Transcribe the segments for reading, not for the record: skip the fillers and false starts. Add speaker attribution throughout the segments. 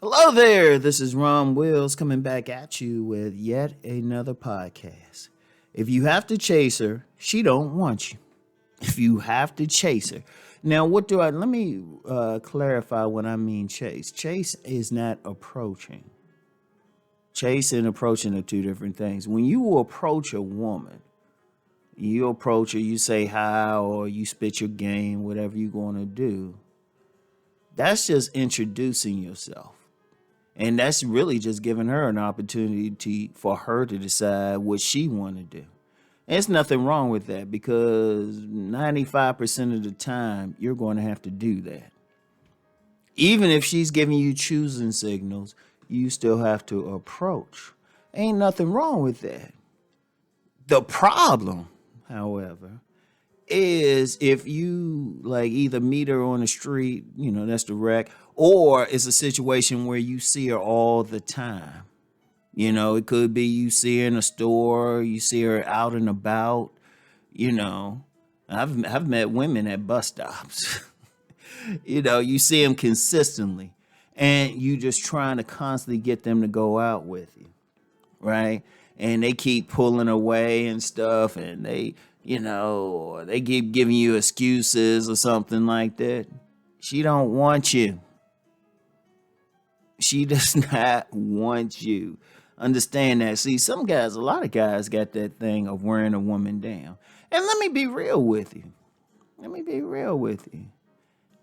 Speaker 1: Hello there, this is Rom Wills coming back at you with yet another podcast. If you have to chase her, she don't want you. If you have to chase her. Now, let me clarify what I mean chase. Chase is not approaching. Chase and approaching are two different things. When you approach a woman, you approach her, you say hi, or you spit your game, whatever you're going to do. That's just introducing yourself. And that's really just giving her an opportunity for her to decide what she want to do. And there's nothing wrong with that because 95% of the time, you're going to have to do that. Even if she's giving you choosing signals, you still have to approach. Ain't nothing wrong with that. The problem, however, is if you like either meet her on the street, that's direct, or it's a situation where you see her all the time. It could be you see her in a store, you see her out and about, I've met women at bus stops. You see them consistently and you just trying to constantly get them to go out with you, right? And they keep pulling away and stuff, and they keep giving you excuses or something like that. She don't want you. She does not want you. Understand that. See, a lot of guys got that thing of wearing a woman down. And let me be real with you.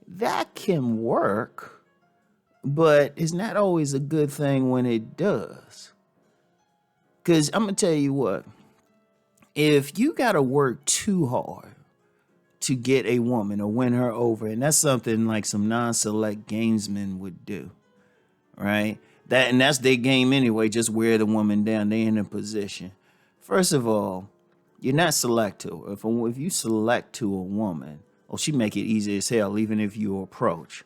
Speaker 1: That can work, but it's not always a good thing when it does. Because I'm going to tell you what. If you got to work too hard to get a woman or win her over, and that's something like some non-select gamesmen would do, right? That's their game anyway, just wear the woman down. They in a position. First of all, you're not select to her. If you select to a woman, she make it easy as hell, even if you approach.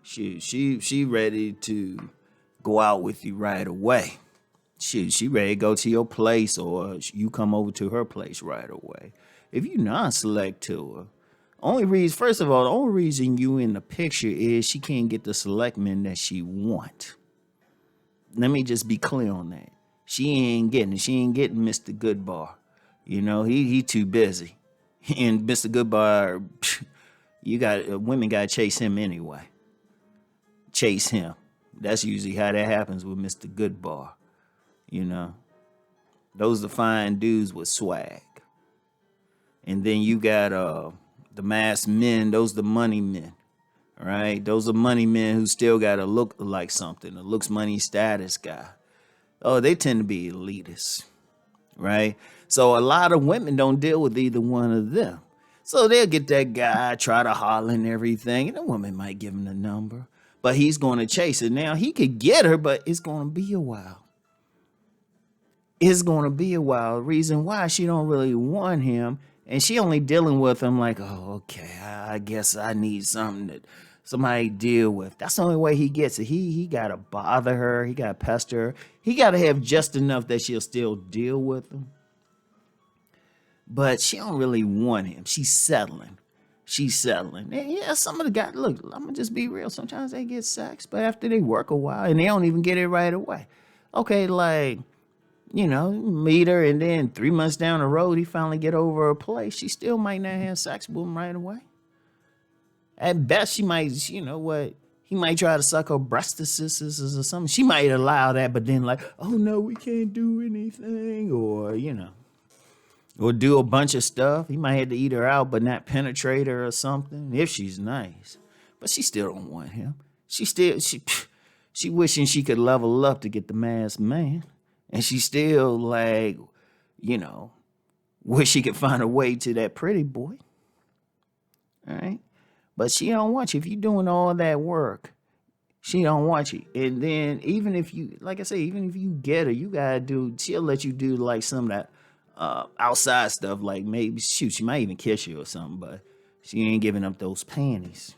Speaker 1: She ready to go out with you right away. She ready to go to your place or you come over to her place right away. If you non-select to her, the only reason you in the picture is she can't get the select men that she want. Let me just be clear on that. She ain't getting it. She ain't getting Mr. Goodbar. He too busy. And Mr. Goodbar, women gotta chase him anyway. Chase him. That's usually how that happens with Mr. Goodbar. Those are fine dudes with swag. And then you got the masked men, those are the money men. Right? Those are money men who still gotta look like something, a looks money status guy. Oh, they tend to be elitists. Right? So a lot of women don't deal with either one of them. So they'll get that guy, try to holler and everything, and the woman might give him the number. But he's gonna chase it. Now he could get her, but it's gonna be a while. The reason why she don't really want him, and she only dealing with him like, oh, okay, I guess I need something that somebody deal with. That's the only way he gets it. He gotta bother her. He gotta pester her. He gotta have just enough that she'll still deal with him. But she don't really want him. She's settling. And yeah, some of the guys, look, I'm gonna just be real. Sometimes they get sex, but after they work a while and they don't even get it right away. Okay, meet her, and then 3 months down the road, he finally get over her place. She still might not have sex with him right away. At best, she might, he might try to suck her breast or something. She might allow that, but then oh no, we can't do anything, or do a bunch of stuff. He might have to eat her out, but not penetrate her or something, if she's nice. But she still don't want him. She wishing she could level up to get the masked man. And she still wish she could find a way to that pretty boy. All right. But she don't want you. If you're doing all that work, she don't want you. And then even if you get her, she'll let you do some of that outside stuff. Like maybe, she might even kiss you or something, but she ain't giving up those panties.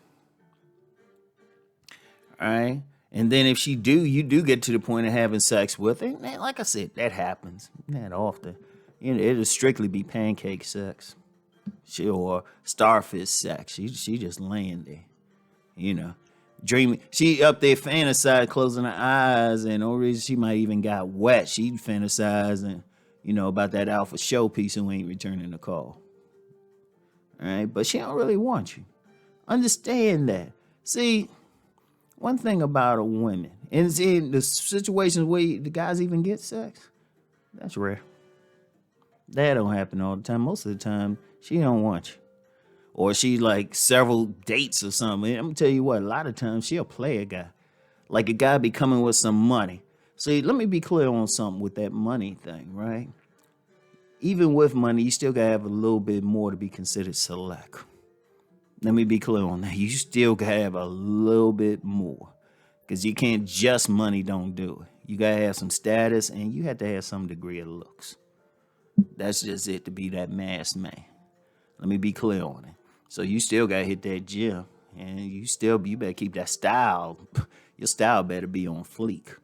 Speaker 1: All right. And then if you do get to the point of having sex with her, and like I said, that happens not often. It'll strictly be pancake sex, or starfish sex. She just laying there, dreaming. She up there fantasizing, closing her eyes, and the only reason she might even got wet, she fantasizing, about that alpha showpiece who ain't returning the call. All right, but she don't really want you. Understand that. See, one thing about a woman, and it's in the situations where the guys even get sex, that's rare. That don't happen all the time. Most of the time, she don't want you. Or she like several dates or something. And I'm gonna tell you what, a lot of times she'll play a guy. Like a guy be coming with some money. See, let me be clear on something with that money thing, right? Even with money, you still gotta have a little bit more to be considered select. Let me be clear on that. You still gotta have a little bit more. Because you can't just money don't do it. You gotta have some status and you have to have some degree of looks. That's just it to be that mass man. Let me be clear on it. So you still gotta hit that gym, and you better keep that style. Your style better be on fleek.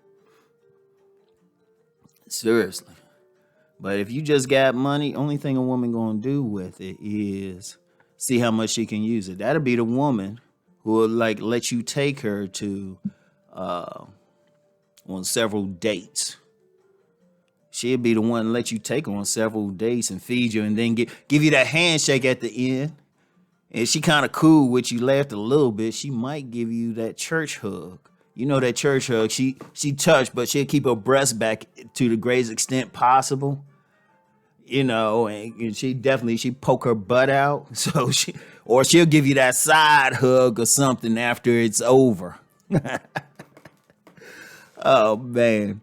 Speaker 1: Seriously. But if you just got money, only thing a woman gonna do with it is see how much she can use it. That'll be the woman who will like let you take her to on several dates. She'll be the one to let you take her on several dates and feed you and then give you that handshake at the end. And she kind of cool with you, laughed a little bit. She might give you that church hug. You know that church hug. She touched, but she'll keep her breast back to the greatest extent possible. And she poke her butt out. So she'll give you that side hug or something after it's over. Oh man.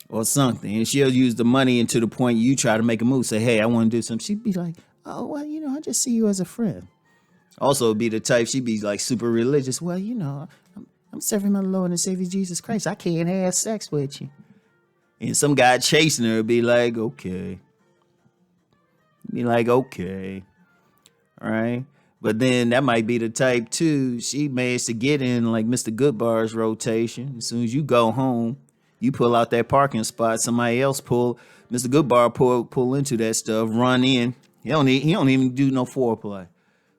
Speaker 1: Or something. And she'll use the money into the point you try to make a move. Say, hey, I want to do something. She'd be like, oh, well, I just see you as a friend. Also be the type, she'd be like super religious. Well, I'm serving my Lord and Savior Jesus Christ. I can't have sex with you. And some guy chasing her would be like, okay. All right. But then that might be the type too. She managed to get in like Mr. Goodbar's rotation. As soon as you go home, you pull out that parking spot. Somebody else Mr. Goodbar pull into that stuff, run in. He don't even do no foreplay.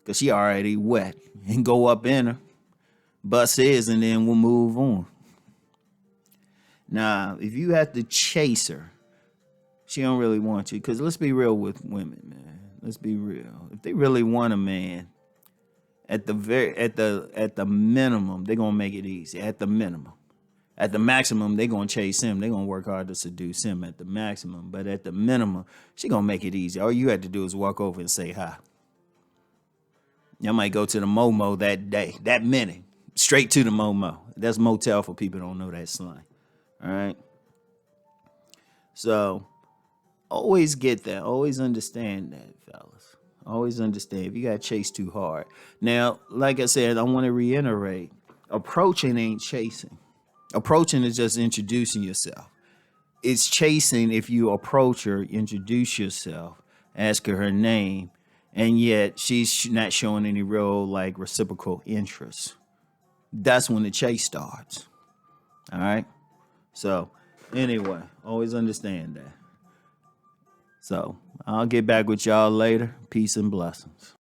Speaker 1: Because she already wet. And go up in her. Bust his and then we'll move on. Now, if you have to chase her, she don't really want you. Because let's be real with women, man. Let's be real. If they really want a man, at the minimum, they're gonna make it easy. At the minimum. At the maximum, they're gonna chase him. They're gonna work hard to seduce him at the maximum. But at the minimum, she gonna make it easy. All you had to do is walk over and say hi. Y'all might go to the Momo that day, that minute, straight to the Momo. That's motel for people who don't know that slang. All right. So always get that. Always understand that, fellas. Always understand if you got to chase too hard. Now, like I said, I want to reiterate, approaching ain't chasing. Approaching is just introducing yourself. It's chasing if you approach her, introduce yourself, ask her name, and yet she's not showing any real like reciprocal interest. That's when the chase starts. All right. So anyway, always understand that. So I'll get back with y'all later. Peace and blessings.